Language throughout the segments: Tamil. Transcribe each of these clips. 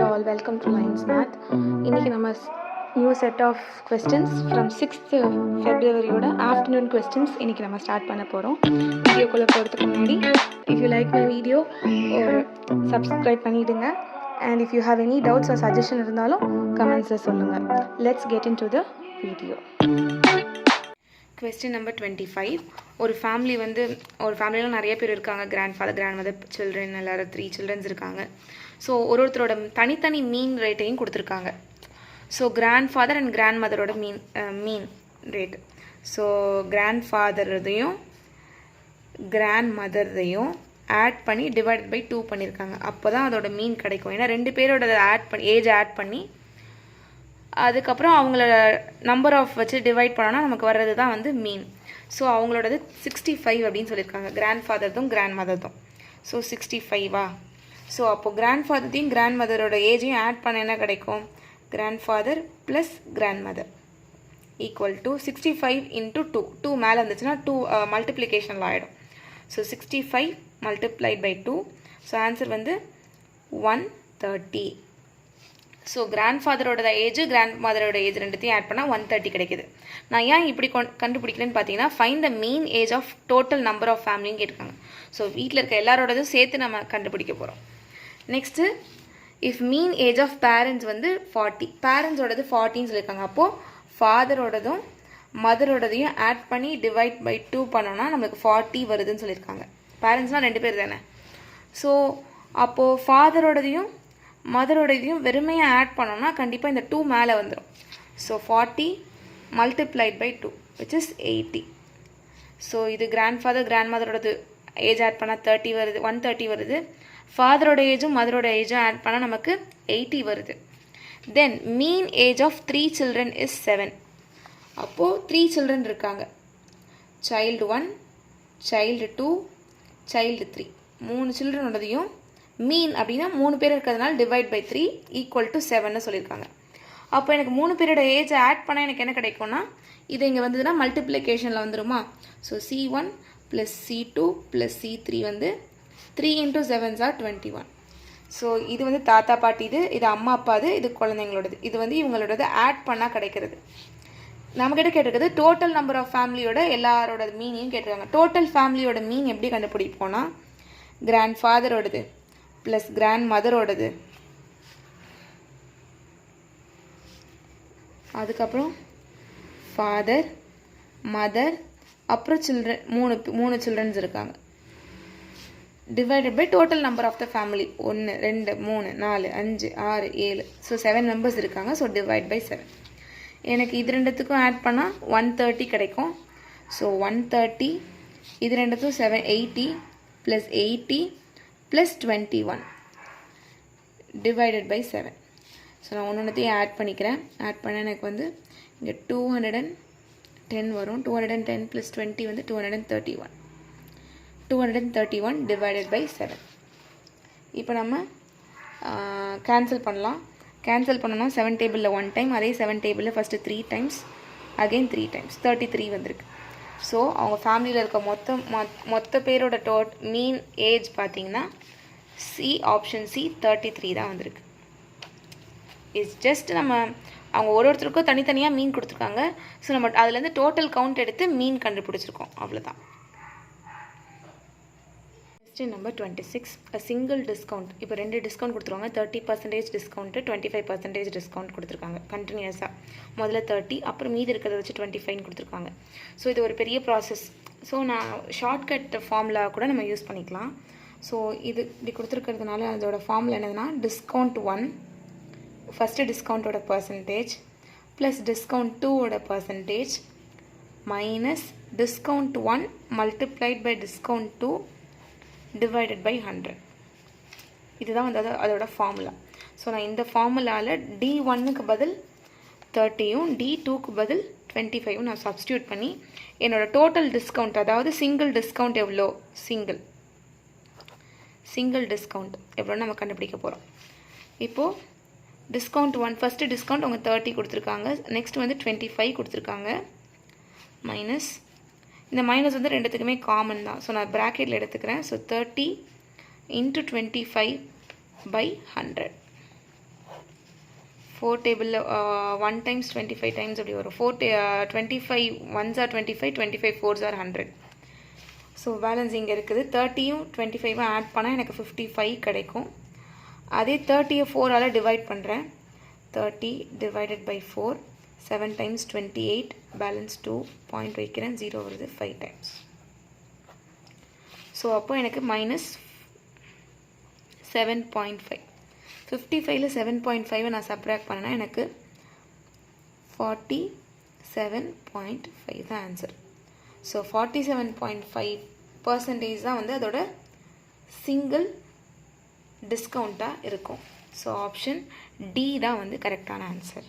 all, welcome to Lines Math. இன்னைக்கு நம்ம new set of questions from 6th ஃபெப்ரவரியோட ஆஃப்டர்நூன் கொஸ்டின்ஸ் இன்னைக்கு நம்ம ஸ்டார்ட் பண்ண போகிறோம். வீடியோக்குள்ளே போகிறதுக்கு முன்னாடி if you like my video ஒரு சப்ஸ்கிரைப் பண்ணிவிடுங்க. And if you have any doubts or suggestion இருந்தாலும் கமெண்ட்ஸில் சொல்லுங்கள். Let's get into the video. Question number 25. ஒரு ஃபேமிலியில் நிறைய பேர் இருக்காங்க. Grand father, grand mother, children, எல்லோரும் 3 சில்ட்ரன்ஸ் இருக்காங்க. ஸோ ஒருத்தரோட தனித்தனி மீன் ரேட்டையும் கொடுத்துருக்காங்க. So grand father and grand மதரோட மீன் ரேட். ஸோ கிராண்ட் ஃபாதரையும் கிராண்ட் மதரையும் ஆட் பண்ணி டிவைட் பை 2 பண்ணியிருக்காங்க. அப்போ தான் அதோட மீன் கிடைக்கும். ஏன்னா 2 பேரோட ஏஜ் ஆட் பண்ணி அதுக்கப்புறம் அவங்கள நம்பர் ஆஃப் வச்சு டிவைட் பண்ணோன்னா நமக்கு வர்றது தான் மீன். ஸோ அவங்களோடது 65 அப்படின்னு சொல்லியிருக்காங்க. கிராண்ட் ஃபாதர்தும் கிராண்ட் மதர்தும். ஸோ 65வா? ஸோ அப்போது கிராண்ட் ஃபாதர்த்தையும் கிராண்ட் மதரோட ஏஜையும் ஆட் பண்ண என்ன கிடைக்கும்? Grand father plus grand mother equal to 65 into 2. 2 மேலே இருந்துச்சுன்னா 2 மல்டிப்ளிகேஷனில் ஆகிடும். So 65 multiplied by 2. So answer 130. So grand ஃபாதரோட ஏஜ் கிராண்ட் மதரோட ஏஜ் ரெண்டுத்தையும் ஆட் பண்ணால் 130 கிடைக்குது. நான் ஏன் இப்படி கண்டுபிடிக்கிறேன்னு பார்த்தீங்கன்னா, find the mean age of total number of ஃபேமிலின்னு கேட்டிருக்காங்க. ஸோ வீட்டில் இருக்க எல்லாரோடதும் சேர்த்து நம்ம கண்டுபிடிக்க போகிறோம். Next, if mean age of parents 40, பேரண்ட்ஸோடது 40ன்னு சொல்லியிருக்காங்க. அப்போது ஃபாதரோடதும் மதரோடதையும் ஆட் பண்ணி டிவைட் பை 2 பண்ணோன்னா நமக்கு 40 வருதுன்னு சொல்லியிருக்காங்க. பேரண்ட்ஸ்னால் 2 பேர் தானே. ஸோ அப்போது ஃபாதரோடதையும் மதரோடதையும் வெறுமையாக ஆட் பண்ணோன்னா கண்டிப்பாக இந்த 2 மேலே வந்துடும். So 40 multiplied by 2 which is 80. So இது கிராண்ட் ஃபாதர் கிராண்ட் மதரோடது ஏஜ் ஆட் பண்ணால் 30 வருது, 130 வருது. ஃபாதரோட ஏஜும் மதரோட ஏஜும் ஆட் பண்ணால் நமக்கு 80 வருது. தென் மீன் ஏஜ் ஆஃப் 3 children is 7. அப்போது 3 children இருக்காங்க. child 1, child 2, child 3. 3 சில்ட்ரனோடதையும் மீன் அப்படின்னா 3 பேர் இருக்கிறதுனால டிவைட் பை 3 ஈக்குவல் டு 7ன்னு சொல்லியிருக்காங்க. அப்போ எனக்கு 3 பேரோட ஏஜ் ஆட் பண்ணால் எனக்கு என்ன கிடைக்கும்னா, இது இங்கே வந்ததுன்னா மல்டிப்ளிகேஷனில் வந்துடுமா? So C1 plus C2 plus C3 3 × 7 are 21. So இது தாத்தா பாட்டி, இது அம்மா அப்பாது, இது குழந்தைங்களோடது. இது இவங்களோடது ஆட் பண்ணால் கிடைக்கிறது. நம்மக்கிட்ட கேட்டிருக்கிறது டோட்டல் நம்பர் ஆஃப் ஃபேமிலியோட எல்லாரோட மீனையும் கேட்டிருக்காங்க. டோட்டல் ஃபேமிலியோட மீன் எப்படி கண்டுபிடிப்போனா, கிராண்ட் ஃபாதரோடது ப்ளஸ் கிராண்ட் மதரோடது, அதுக்கப்புறம் ஃபாதர் மதர், அப்புறம் சில்ட்ரன், மூணு சில்ட்ரன்ஸ் இருக்காங்க, divided by total number of the family 1 2 3 4 5 6 7. So 7 members இருக்காங்க. So divide by 7. எனக்கு இது ரெண்டுத்துக்கும் ஆட் பண்ணால் 130 கிடைக்கும். ஸோ 130 இது ரெண்டுத்துக்கும் 80 plus 80 plus 21 divided by 7. So நான் ஒன்றையும் ஆட் பண்ணிக்கிறேன். ஆட் பண்ண எனக்கு இங்கே 210 வரும். 210 ப்ளஸ் 20 231. 231 divided by 7. இப்போ நம்ம கேன்சல் பண்ணலாம். கேன்சல் பண்ணணும் 7 டேபிளில் 1 டைம், அதே 7 டேபிளில் ஃபஸ்ட்டு 3 டைம்ஸ், அகெயின் 3 டைம்ஸ், 33 வந்திருக்கு. ஸோ அவங்க ஃபேமிலியில் இருக்க மொத்த பேரோட மீன் ஏஜ் பார்த்தீங்கன்னா ஆப்ஷன் சி 33 தான் வந்திருக்கு. இட்ஸ் ஜஸ்ட் நம்ம அவங்க ஒருத்தருக்கும் தனித்தனியாக மீன் கொடுத்துருக்காங்க. ஸோ நம்ம அதுலேருந்து டோட்டல் கவுண்ட் எடுத்து மீன் கண்டுபிடிச்சிருக்கோம், அவ்வளோதான். Question number 26. Single discount. இப்போ 2 டிஸ்கவுண்ட் கொடுத்துருவாங்க. 30% டிஸ்கவுண்ட்டு, 25% டிஸ்கவுண்ட் கொடுத்துருக்காங்க கண்டினியூஸாக. முதல்ல 30, அப்புறம் மீதி இருக்கிறத வச்சு 25 கொடுத்துருக்காங்க. ஸோ இது ஒரு பெரிய ப்ராசஸ். ஸோ நான் ஷார்ட்கட் ஃபார்முலா கூட நம்ம யூஸ் பண்ணிக்கலாம். ஸோ இது இப்படி கொடுத்துருக்கிறதுனால அதோட ஃபார்முலா என்னதுன்னா, டிஸ்கவுண்ட் 1 ஃபஸ்ட்டு டிஸ்கவுண்ட்டோட பர்சன்டேஜ் ப்ளஸ் டிஸ்கவுண்ட் 2ஓட percentage minus discount 1 multiplied by discount 2 divided by 100. இதுதான் அதோட ஃபார்முலா. ஸோ நான் இந்த ஃபார்முலாவில் D1க்கு பதில் 30யும் D2க்கு பதில் 25யும் நான் சப்ஸ்டியூட் பண்ணி என்னோடய டோட்டல் டிஸ்கவுண்ட், அதாவது சிங்கிள் டிஸ்கவுண்ட் எவ்வளோ, சிங்கிள் டிஸ்கவுண்ட் எவ்வளோன்னு நம்ம கண்டுபிடிக்க போகிறோம். இப்போது டிஸ்கவுண்ட் 1 ஃபஸ்ட்டு டிஸ்கவுண்ட் அவங்க 30 கொடுத்துருக்காங்க. நெக்ஸ்ட் 25 கொடுத்துருக்காங்க. மைனஸ் இந்த மைனஸ் ரெண்டுத்துக்குமே காமன் தான். ஸோ நான் ப்ராக்கெட்டில் எடுத்துக்கிறேன். So 30 × 25 by 100. 4 டேபிளில் 1 டைம்ஸ் 25 டைம்ஸ் அப்படி வரும். 25 1s are 25, 25 4s are 100. So balance இங்கே இருக்குது. 30யும் 25ம் ஆட் பண்ணால் எனக்கு 55 கிடைக்கும். அதே 30யை 4ஆல் டிவைட் பண்ணுறேன். 30 divided by 4, 7 times 28, balance 2, point வைக்கிறேன், 0 வருது, 5 டைம்ஸ். ஸோ அப்போ எனக்கு மைனஸ் 7.5. 55ல் 7.5 நான் சப்ராக்ட் பண்ணேன்னா எனக்கு 47.5 தான் ஆன்சர். ஸோ 47.5% தான் வந்து அதோட சிங்கிள் டிஸ்கவுண்ட்டாக இருக்கும். ஸோ ஆப்ஷன் டி தான் வந்து கரெக்டான ஆன்சர்.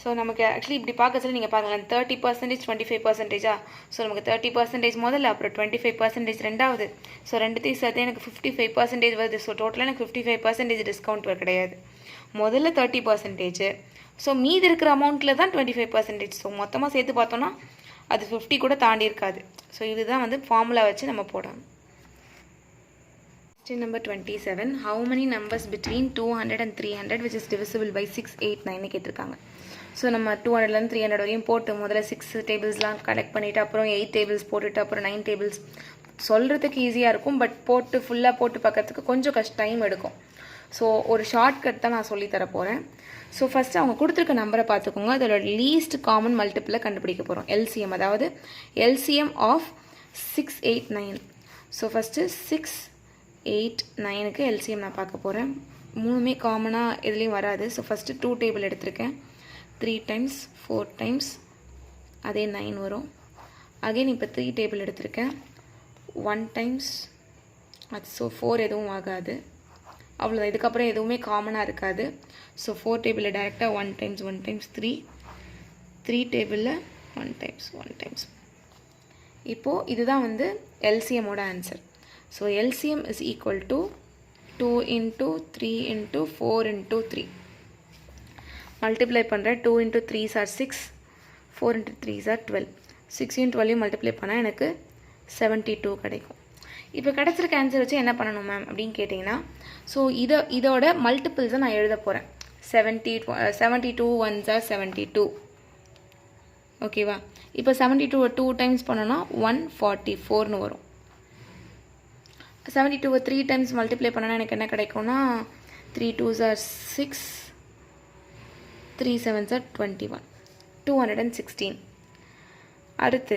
ஸோ நமக்கு ஆக்சுவலி இப்படி பார்க்க சொல்லி நீங்கள் பாருங்களேன், 30% 25%. ஸோ நமக்கு 30% முதல்ல, அப்புறம் 25% ரெண்டாவது. ஸோ ரெண்டுத்தையும் சேர்த்து எனக்கு 55% வருது. ஸோ டோட்டலாக எனக்கு 55% டிஸ்கவுண்ட் கிடையாது. முதல்ல 30%. ஸோ மீதி இருக்கிற அமௌண்ட்டில் தான் 25%. ஸோ மொத்தமாக சேர்த்து பார்த்தோன்னா அது 50 கூட தாண்டி இருக்காது. ஸோ இதுதான் வந்து ஃபார்முலா வச்சு நம்ம போடணும். Question number 27. How many numbers between 200 and 300 which is divisible by 6, 8, 9 கேட்டிருக்காங்க. ஸோ நம்ம 200லேருந்து 300 வரையும் போட்டு முதல்ல 6 டேபிள்ஸ்லாம் கலெக்ட் பண்ணிவிட்டு அப்புறம் 8 டேபிள்ஸ் போட்டுட்டு அப்புறம் 9 டேபிள்ஸ் சொல்கிறதுக்கு ஈஸியாக இருக்கும். பட் போட்டு ஃபுல்லாக போட்டு பார்க்கறதுக்கு கொஞ்சம் டைம் எடுக்கும். ஸோ ஒரு ஷார்ட்கட் தான் நான் சொல்லித்தர போகிறேன். ஸோ ஃபஸ்ட்டு அவங்க கொடுத்துருக்க நம்பரை பார்த்துக்கோங்க. அதோட லீஸ்ட் காமன் மல்டிப்பிளை கண்டுபிடிக்க போகிறோம். எல்சிஎம், அதாவது எல்சிஎம் ஆஃப் 6, 8, 9. ஸோ ஃபஸ்ட்டு 6, 8, 9க்கு எல்சிஎம் நான் பார்க்க போகிறேன். மூணுமே காமனாக எதுலேயும் வராது. ஸோ ஃபஸ்ட்டு 2 டேபிள் எடுத்திருக்கேன். 3 டைம்ஸ் 4 டைம்ஸ் அதே 9 வரும். அகைன் இப்போ 3 டேபிள் எடுத்திருக்கேன். 1 டைம்ஸ் அது. ஸோ 4 எதுவும் ஆகாது, அவ்வளோதான். இதுக்கப்புறம் எதுவுமே காமனாக இருக்காது. ஸோ 4 டேபிளில் டேரெக்டாக 1 டைம்ஸ் 1 டைம்ஸ் 3 டேபிளில் 1 டைம்ஸ் 1 டைம்ஸ். இப்போது இதுதான் வந்து எல்சிஎம்மோட answer. So LCM is equal to 2 into 3 into 4 into 3. Multiply பண்ணுறேன். 2 into 3s are 6, 4 into 3s are 12. 6 12 multiply பண்ணால் எனக்கு 72 கிடைக்கும். இப்போ கிடச்சிருக்க ஆன்சர் வச்சு என்ன பண்ணணும் மேம் அப்படின்னு கேட்டிங்கன்னா, ஸோ இதோட மல்டிபிள்ஸை நான் எழுத போகிறேன். 72 1s are 72. ஓகேவா? இப்போ 72 2 டைம்ஸ் பண்ணோன்னா 144ன்னு வரும். 72 3 டைம்ஸ் மல்டிப்ளை பண்ணோன்னா எனக்கு என்ன கிடைக்கும்னா 3 2s are 6, 3 7s are 21, 216. அடுத்து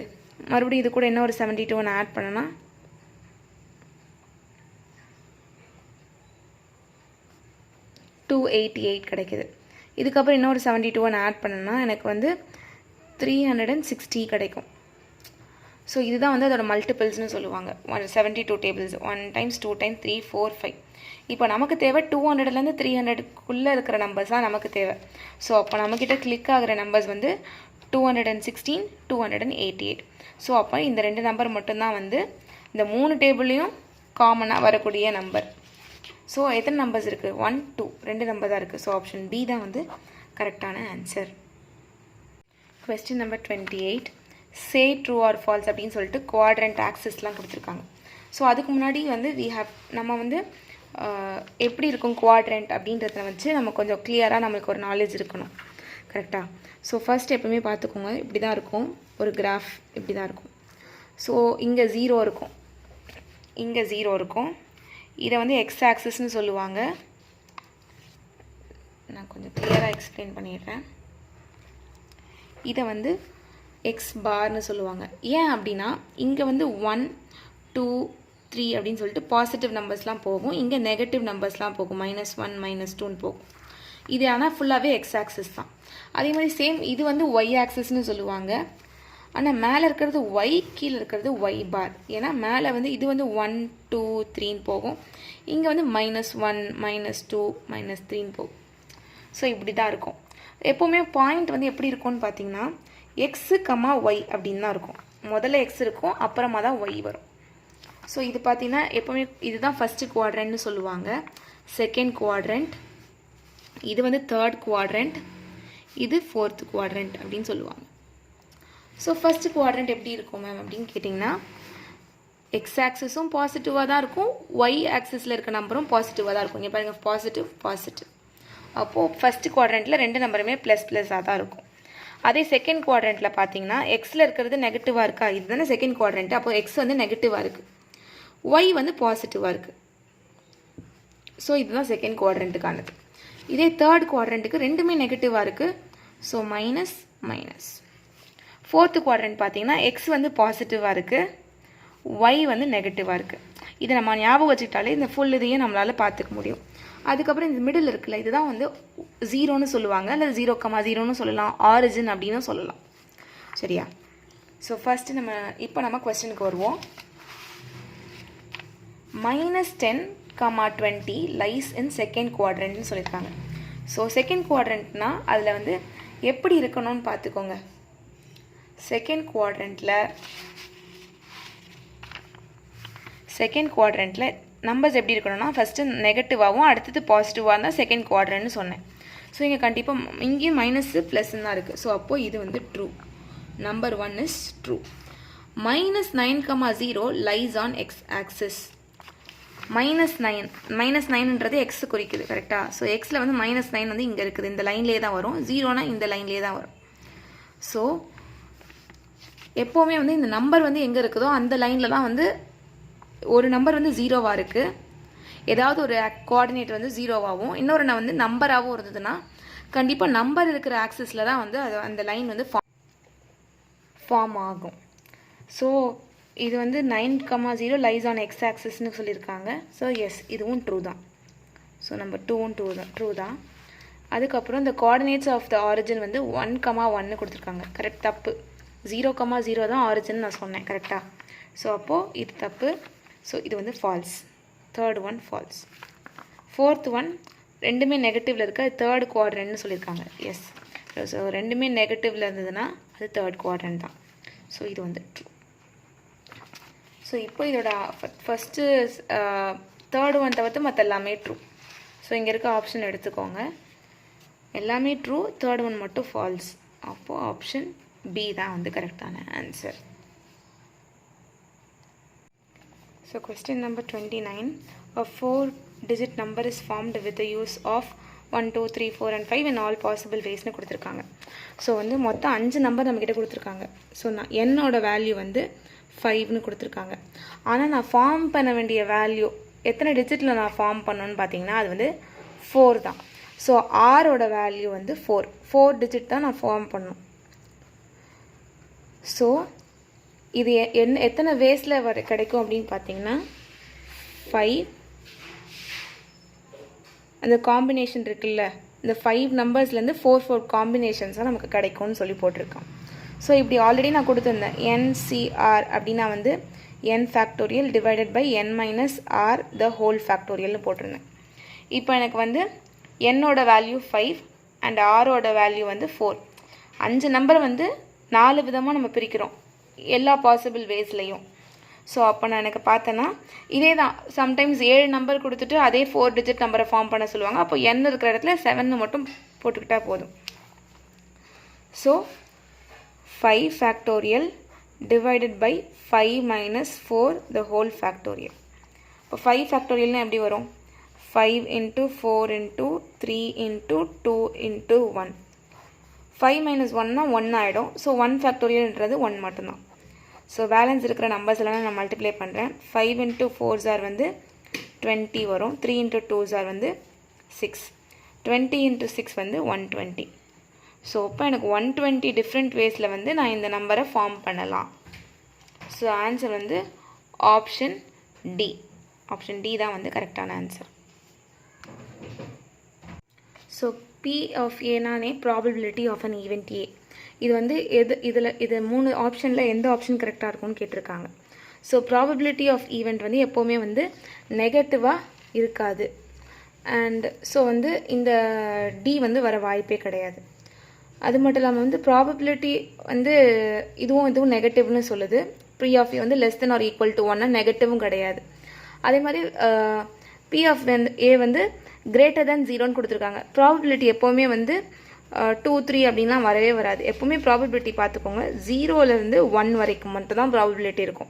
மறுபடியும் இது கூட என்ன ஒரு 72 நான் ஆட் பண்ணேன்னா 288 கிடைக்குது. இதுக்கப்புறம் இன்னொரு 72 நான் ஆட் பண்ணேன்னா எனக்கு வந்து 360 கிடைக்கும். ஸோ இதுதான் வந்து அதோட மல்டிபிள்ஸ்னு சொல்லுவாங்க. 72 டேபிள்ஸ் 1 டைம்ஸ் 2 டைம்ஸ் 3 4 5. இப்போ நமக்கு தேவை 200லேருந்து 300க்குள்ளே இருக்கிற நம்பர்ஸ் தான் நமக்கு தேவை. ஸோ அப்போ நம்மக்கிட்ட கிளிக் ஆகிற நம்பர்ஸ் வந்து 216 288. ஸோ அப்போ இந்த 2 நம்பர் மட்டும்தான் வந்து இந்த 3 டேபிளையும் காமனாக வரக்கூடிய நம்பர். ஸோ எத்தனை நம்பர்ஸ் இருக்குது? 1 2 2 நம்பர் தான் இருக்குது. ஸோ ஆப்ஷன் பி தான் வந்து கரெக்டான answer. Question number 28. Say true or false அப்படின்னு சொல்லிட்டு குவாட்ரண்ட் ஆக்சிஸ்லாம் கொடுத்துருக்காங்க. ஸோ அதுக்கு முன்னாடி வந்து நம்ம வந்து எப்படி இருக்கும் குவாட்ரண்ட் அப்படின்றத வச்சு நம்ம கொஞ்சம் கிளியராக நம்மளுக்கு ஒரு நாலேஜ் இருக்கணும். கரெக்டாக? ஸோ ஃபர்ஸ்ட் எப்பவுமே பார்த்துக்கோங்க, இப்படி தான் இருக்கும் ஒரு கிராஃப், இப்படி தான் இருக்கும். ஸோ இங்கே 0 இருக்கும், இங்கே 0 இருக்கும். இதை வந்து எக்ஸ் ஆக்சிஸ்ன்னு சொல்லுவாங்க. நான் கொஞ்சம் கிளியராக எக்ஸ்பிளைன் பண்ணிடுறேன். இதை வந்து எக்ஸ் பார்னு சொல்லுவாங்க. ஏன் அப்படின்னா இங்கே வந்து 1 2 3 அப்படின்னு சொல்லிட்டு பாசிட்டிவ் நம்பர்ஸ்லாம் போகும், இங்கே நெகட்டிவ் நம்பர்ஸ்லாம் போகும், -1 -2ன்னு போகும். இது ஆனால் ஃபுல்லாகவே எக்ஸ் ஆக்சிஸ் தான். அதே மாதிரி சேம் இது வந்து ஒய் ஆக்சிஸ்ன்னு சொல்லுவாங்க. ஆனால் மேலே இருக்கிறது ஒய், கீழே இருக்கிறது ஒய் பார். ஏன்னா மேலே வந்து இது வந்து 1 2 3ன்னு போகும், இங்கே வந்து -1 -2 -3ன்னு போகும். ஸோ இப்படி தான் இருக்கும். எப்போவுமே பாயிண்ட் வந்து எப்படி இருக்கும்னு பார்த்தீங்கன்னா எக்ஸு கம்மா ஒய் அப்படின்னு தான் இருக்கும். முதல்ல எக்ஸ் இருக்கும், அப்புறமா தான் ஒய் வரும். ஸோ இது பார்த்தீங்கன்னா எப்போவுமே இதுதான் ஃபஸ்ட்டு குவாட்ரண்ட்னு சொல்லுவாங்க, செகண்ட் குவாட்ரண்ட், இது வந்து தேர்ட் குவாட்ரண்ட், இது ஃபோர்த் குவாட்ரண்ட் அப்படின்னு சொல்லுவாங்க. ஸோ ஃபஸ்ட்டு குவாட்ரண்ட் எப்படி இருக்கும் மேம் அப்படின்னு கேட்டிங்கன்னா எக்ஸ் ஆக்சிஸும் பாசிட்டிவாக தான் இருக்கும், ஒய் ஆக்சிஸில் இருக்க நம்பரும் பாசிட்டிவாக தான் இருக்கும். இங்கே பாருங்கள் பாசிட்டிவ் பாசிட்டிவ். அப்போது ஃபஸ்ட்டு குவாட்ரண்ட்டில் ரெண்டு நம்பருமே ++ஆக தான் இருக்கும். அதே செகண்ட் குவாட்ரண்ட்டில் பார்த்தீங்கன்னா எக்ஸில் இருக்கிறது நெகட்டிவாக இருக்கா, இது தானே செகண்ட் குவாட்ரண்ட்டு. அப்போது எக்ஸ் வந்து நெகட்டிவாக இருக்குது, ஒய் வந்து பாசிட்டிவாக இருக்குது. ஸோ இதுதான் செகண்ட் குவாட்ரண்ட்டுக்கானது. இதே தேர்ட் குவாட்ரண்ட்டுக்கு ரெண்டுமே நெகட்டிவாக இருக்குது. So minus minus. Fourth quadrant பார்த்தீங்கன்னா எக்ஸ் வந்து பாசிட்டிவாக இருக்குது, ஒய் வந்து நெகட்டிவாக இருக்குது. இதை நம்ம ஞாபகம் வச்சுக்கிட்டாலே இந்த ஃபுல் இதையும் நம்மளால் பார்த்துக்க முடியும். அதுக்கப்புறம் இந்த மிடில் இருக்குல்ல, இதுதான் வந்து 0ன்னு சொல்லுவாங்க, அல்லது 0,0ன்னு சொல்லலாம், ஆரிஜின் அப்படின்னு சொல்லலாம். சரியா? ஸோ ஃபஸ்ட்டு இப்போ நம்ம கொஸ்டினுக்கு வருவோம். -10,20 லைஸ் இன் செகண்ட் குவாட்ரண்ட்னு சொல்லியிருக்காங்க. ஸோ செகண்ட் குவாட்ரண்ட்னா அதில் வந்து எப்படி இருக்கணும்னு பார்த்துக்கோங்க. செகண்ட் குவாட்ரண்ட்டில் நம்பர்ஸ் எப்படி இருக்கணும்னா ஃபஸ்ட்டு நெகட்டிவாகவும் அடுத்தது பாசிட்டிவாக இருந்தால் செகண்ட் குவாட்ரண்ட்னு சொன்னேன். ஸோ இங்கே கண்டிப்பாக இங்கேயும் மைனஸு ப்ளஸ்ன்னு தான் இருக்குது. ஸோ அப்போது இது வந்து true. Number 1 is true. -9,0 lies on X axis. -9ன்றது எக்ஸ் குறிக்குது, கரெக்டாக? ஸோ எக்ஸில் வந்து -9 வந்து இங்கே இருக்குது, இந்த லைன்லேயே தான் வரும். 0னா இந்த லைன்லேயே தான் வரும். ஸோ எப்போவுமே வந்து இந்த நம்பர் வந்து எங்கே இருக்குதோ அந்த லைனில் தான் வந்து ஒரு நம்பர் வந்து 0வாக இருக்குது, ஏதாவது ஒரு கோஆர்டினேட் வந்து 0வாகவும் இன்னொரு வந்து நம்பராகவும் இருந்ததுன்னா கண்டிப்பாக நம்பர் இருக்கிற ஆக்சிஸில் தான் வந்து அது அந்த லைன் வந்து ஃபார்ம் ஆகும். ஸோ இது வந்து 9,0 லைஸ் ஆன் எக்ஸ் ஆக்சிஸ்னு சொல்லியிருக்காங்க. ஸோ எஸ், இதுவும் ட்ரூ தான். ஸோ நம்பர் 2வும் ட்ரூ தான். அதுக்கப்புறம் இந்த கோஆர்டினேட்ஸ் ஆஃப் த ஆரிஜின் வந்து 1,1 கொடுத்துருக்காங்க. கரெக்ட்? தப்பு. 0,0 தான் ஆரிஜின் நான் சொன்னேன், கரெக்டாக? ஸோ அப்போது இது தப்பு. ஸோ இது வந்து false. Third one false. Fourth one ரெண்டுமே நெகட்டிவில் இருக்க தேர்ட் குவாட்ரண்ட்னு சொல்லியிருக்காங்க. எஸ். ஸோ ரெண்டுமே நெகட்டிவில் இருந்ததுன்னா அது தேர்ட் குவாட்ரண்ட் தான். ஸோ இது வந்து ட்ரூ. ஸோ இப்போ இதோட ஃபஸ்ட்டு தேர்ட் ஒன் தவிர்த்து மற்ற எல்லாமே ட்ரூ. ஸோ இங்கே இருக்க ஆப்ஷன் எடுத்துக்கோங்க. எல்லாமே ட்ரூ, தேர்ட் ஒன் மட்டும் ஃபால்ஸ். அப்போது ஆப்ஷன் பி தான் வந்து கரெக்டான answer. So question number 29. A 4-digit number is formed with the use of 1, 2, 3, 4 and 5 in all possible waysனு கொடுத்துருக்காங்க. ஸோ வந்து மொத்தம் 5 நம்பர் நம்மக்கிட்ட கொடுத்துருக்காங்க. ஸோ என்னோட வேல்யூ வந்து 5ன்னு கொடுத்துருக்காங்க. ஆனால் நான் ஃபார்ம் பண்ண வேண்டிய வேல்யூ எத்தனை டிஜிட்டில் நான் ஃபார்ம் பண்ணணும்னு பார்த்தீங்கன்னா அது வந்து 4 தான். ஸோ ஆரோட வேல்யூ வந்து 4 டிஜிட் தான் நான் ஃபார்ம் பண்ணணும். ஸோ இது எத்தனை வேஸில் கிடைக்கும் அப்படின்னு பார்த்தீங்கன்னா 5 அந்த காம்பினேஷன் இருக்குல்ல, இந்த 5 நம்பர்ஸ்லேருந்து 4 காம்பினேஷன்ஸாக நமக்கு கிடைக்கும்னு சொல்லி போட்டிருக்கோம். ஸோ இப்படி ஆல்ரெடி நான் கொடுத்துருந்தேன். NCR அப்படின்னா வந்து n factorial divided by n minus r the whole ஃபேக்டோரியல்னு போட்டிருந்தேன். இப்போ எனக்கு வந்து என்னோட வேல்யூ 5 அண்ட் ஆரோட வேல்யூ வந்து 4. 5 நம்பர் வந்து 4 விதமாக நம்ம பிரிக்கிறோம் எல்லா பாசிபிள் வேஸ்லையும். ஸோ அப்போ நான் எனக்கு பார்த்தேன்னா இதே தான். சம்டைம்ஸ் 7 நம்பர் கொடுத்துட்டு அதே 4 டிஜிட் நம்பரை ஃபார்ம் பண்ண சொல்லுவாங்க. அப்போ n இருக்கிற இடத்துல 7 மட்டும் போட்டுக்கிட்டா போதும். So 5 factorial divided by 5 minus 4 the whole factorial. இப்போ 5 ஃபேக்டோரியல்னால் எப்படி வரும்? 5 into 4 into 3 into 2 into 1. 5 minus 1னா 1 ஆகிடும். ஸோ 1 ஃபேக்டோரியல்ன்றது 1 மட்டும்தான். ஸோ பேலன்ஸ் இருக்கிற நம்பர்ஸ் எல்லாம் நான் மல்டிப்ளை பண்ணுறேன். 5 இன்ட்டு 4 சார் வந்து 20 வரும். 3 இன்ட்டு 2 சார் வந்து 6. 20 இன்ட்டு 6 வந்து 120. ஸோ இப்போ எனக்கு 120 டிஃப்ரெண்ட் வேஸில் வந்து நான் இந்த நம்பரை ஃபார்ம் பண்ணலாம். ஸோ ஆன்சர் வந்து ஆப்ஷன் டி. ஆப்ஷன் டி தான் வந்து கரெக்டான ஆன்சர். ஸோ P of Aனானே probability of an event A. இது வந்து இது 3 ஆப்ஷனில் எந்த ஆப்ஷன் கரெக்டாக இருக்கும்னு கேட்டிருக்காங்க. ஸோ ப்ராபபிலிட்டி ஆஃப் ஈவெண்ட் வந்து எப்போவுமே வந்து நெகட்டிவாக இருக்காது. அண்ட் ஸோ வந்து இந்த டி வந்து வர வாய்ப்பே கிடையாது. அது மட்டும் இல்லாமல் வந்து ப்ராபபிலிட்டி வந்து இதுவும் நெகட்டிவ்னு சொல்லுது. P of A வந்து less than or equal to 1 நெகட்டிவும் கிடையாது. அதே மாதிரி P of A வந்து greater than 0ன்னு கொடுத்துருக்காங்க. ப்ராபபிலிட்டி எப்போவுமே வந்து 2, 3 அப்படின்லாம் வரவே வராது. எப்போவுமே ப்ராபபிலிட்டி பார்த்துக்கோங்க 0லேருந்து 1 வரைக்கும் மட்டும் தான் ப்ராபபிலிட்டி இருக்கும்.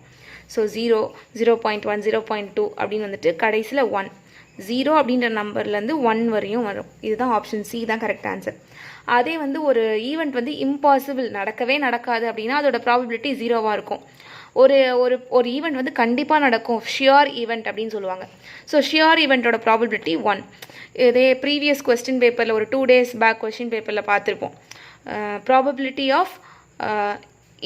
ஸோ 0, 0.1, 0.2 அப்படின்னு வந்துட்டு கடைசியில் 1. 0 அப்படின்ற நம்பர்லேருந்து 1 வரையும் வரும். இதுதான் ஆப்ஷன் சி தான் கரெக்ட் ஆன்சர். அதே வந்து ஒரு ஈவெண்ட் வந்து இம்பாசிபிள், நடக்கவே நடக்காது அப்படின்னா அதோட ப்ராபபிலிட்டி 0வாக இருக்கும். ஒரு ஒரு ஒரு ஈவெண்ட் வந்து கண்டிப்பாக நடக்கும், ஷியோர் ஈவெண்ட் அப்படின்னு சொல்லுவாங்க. ஸோ ஷியோர் ஈவெண்ட்டோட ப்ராபபிலிட்டி 1. இதே ப்ரீவியஸ் கொஸ்டின் பேப்பரில் ஒரு 2 days பேக் கொஸ்டின் பேப்பரில் பார்த்துருப்போம். ப்ராபபிலிட்டி ஆஃப்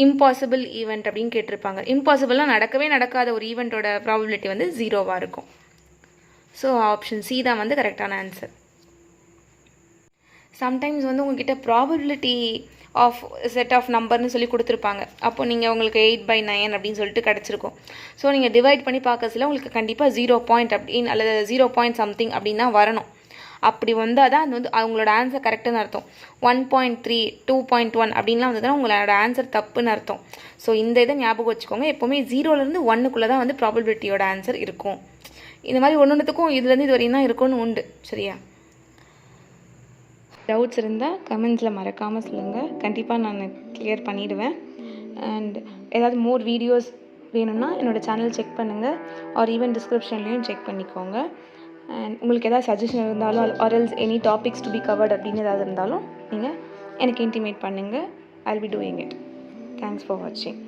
இம்பாசிபிள் ஈவெண்ட் அப்படின்னு கேட்டிருப்பாங்க. இம்பாசிபிள்னால் நடக்கவே நடக்காத ஒரு ஈவெண்ட்டோட ப்ராபபிலிட்டி வந்து 0வாக இருக்கும். ஸோ ஆப்ஷன் சி தான் வந்து கரெக்டான ஆன்சர். சம்டைம்ஸ் வந்து உங்கள்கிட்ட ப்ராபபிலிட்டி ஆஃப் செட் ஆஃப் நம்பர்னு சொல்லி கொடுத்துருப்பாங்க. அப்போது நீங்கள் உங்களுக்கு 8/9 அப்படின்னு சொல்லிட்டு கிடச்சிருக்கும். ஸோ நீங்கள் டிவைட் பண்ணி பார்க்கறதுல உங்களுக்கு கண்டிப்பாக 0 பாயிண்ட் அப்படின்னு அல்லது 0 பாயிண்ட் சம்திங் அப்படின்னு தான் வரணும். அப்படி வந்தால் தான் அது வந்து அவங்களோட ஆன்சர் கரெக்டுன்னு அர்த்தம். 1.3 2.1 அப்படின்லாம் வந்ததுன்னா உங்களோட ஆன்சர் தப்புன்னு அர்த்தம். ஸோ இந்த இதை ஞாபகம் வச்சுக்கோங்க. எப்போவுமே 0லேருந்து 1க்குள்ளே தான் வந்து ப்ராபபிலிட்டியோட ஆன்சர் இருக்கும். இந்த மாதிரி ஒன்றுத்துக்கும் இதுலேருந்து இது வரையும் தான் இருக்கும்னு உண்டு. சரியா? டவுட்ஸ் இருந்தால் கமெண்ட்ஸில் மறக்காமல் சொல்லுங்கள். கண்டிப்பாக நான் கிளியர் பண்ணிவிடுவேன். அண்ட் ஏதாவது மோர் வீடியோஸ் வேணும்னா என்னோடய சேனல் செக் பண்ணுங்கள், ஆர் ஈவன் டிஸ்கிரிப்ஷன்லேயும் செக் பண்ணிக்கோங்க. அண்ட் உங்களுக்கு ஏதாவது சஜஷன் இருந்தாலும் or else any topics to be covered அப்படின்னு ஏதாவது இருந்தாலும் நீங்கள் எனக்கு இன்டிமேட் பண்ணுங்கள். I will be doing it. Thanks for வாட்சிங்.